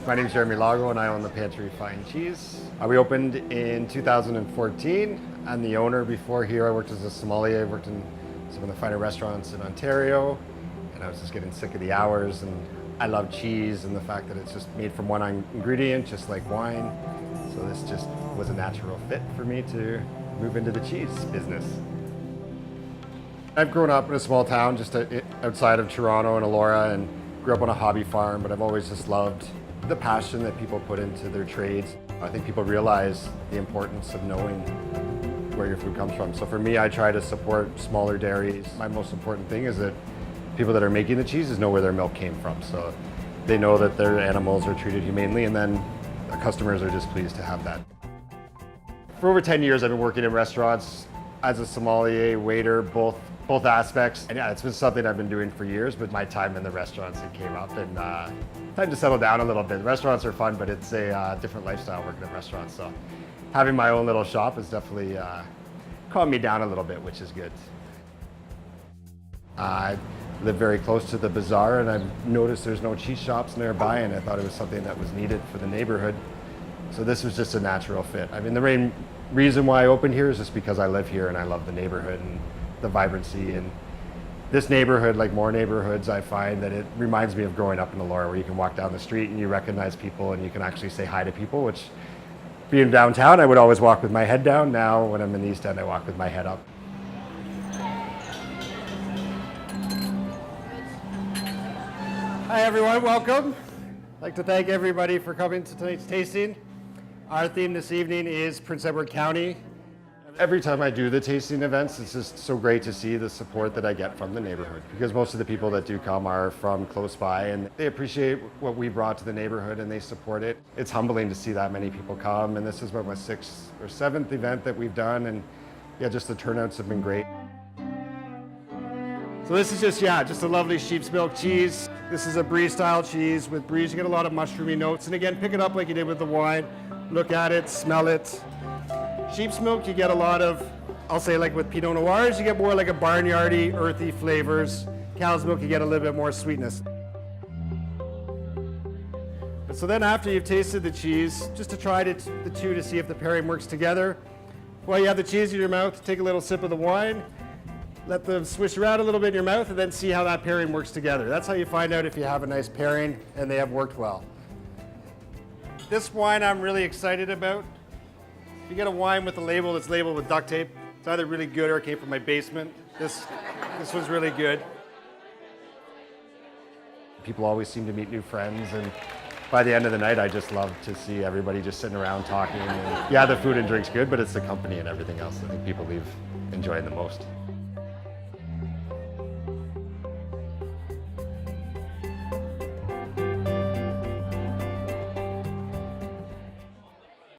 My name is Lago and I own the Pantry Fine Cheese. We opened in 2014. I'm the owner. Before here I worked as a sommelier. I worked in some of the finer restaurants in Ontario, and I was just getting sick of the hours, and I love cheese and the fact that it's just made from one ingredient, just like wine. So this just was a natural fit for me to move into the cheese business. I've grown up in a small town just outside of Toronto in Elora, and grew up on a hobby farm, but I've always just loved the passion that people put into their trades. I think people realize the importance of knowing where your food comes from. So for me, I try to support smaller dairies. My most important thing is that people that are making the cheeses know where their milk came from. So they know that their animals are treated humanely, and then the customers are just pleased to have that. For over 10 years, I've been working in restaurants as a sommelier, waiter, both aspects. And yeah, it's been something I've been doing for years, but my time in the restaurants, it came up, and time to settle down a little bit. Restaurants are fun, but it's a different lifestyle working in restaurants. So having my own little shop has definitely calmed me down a little bit, which is good. I live very close to the bazaar, and I've noticed there's no cheese shops nearby, and I thought it was something that was needed for the neighborhood. So this was just a natural fit. I mean, the main reason why I opened here is just because I live here and I love the neighborhood and the vibrancy. And this neighborhood, like more neighborhoods, I find that it reminds me of growing up in Elora, where you can walk down the street and you recognize people and you can actually say hi to people, which being downtown, I would always walk with my head down. Now when I'm in the East End, I walk with my head up. Hi everyone, welcome. I'd like to thank everybody for coming to tonight's tasting. Our theme this evening is Prince Edward County. Every time I do the tasting events, it's just so great to see the support that I get from the neighborhood, because most of the people that do come are from close by, and they appreciate what we brought to the neighborhood and they support it. It's humbling to see that many people come, and this is about my 6th or 7th event that we've done, and yeah, just the turnouts have been great. So this is just a lovely sheep's milk cheese. This is a brie style cheese. With brie, you get a lot of mushroomy notes, and again, pick it up like you did with the wine. Look at it, smell it. Sheep's milk, you get a lot of, I'll say like with Pinot Noirs, you get more like a barnyardy, earthy flavors. Cow's milk, you get a little bit more sweetness. But so then after you've tasted the cheese, just to try the two to see if the pairing works together. While you have the cheese in your mouth, take a little sip of the wine, let them swish around a little bit in your mouth, and then see how that pairing works together. That's how you find out if you have a nice pairing and they have worked well. This wine I'm really excited about. You get a wine with a label that's labeled with duct tape. It's either really good or it came from my basement. This was really good. People always seem to meet new friends, and by the end of the night, I just love to see everybody just sitting around talking. And yeah, the food and drink's good, but it's the company and everything else I think people leave enjoying the most.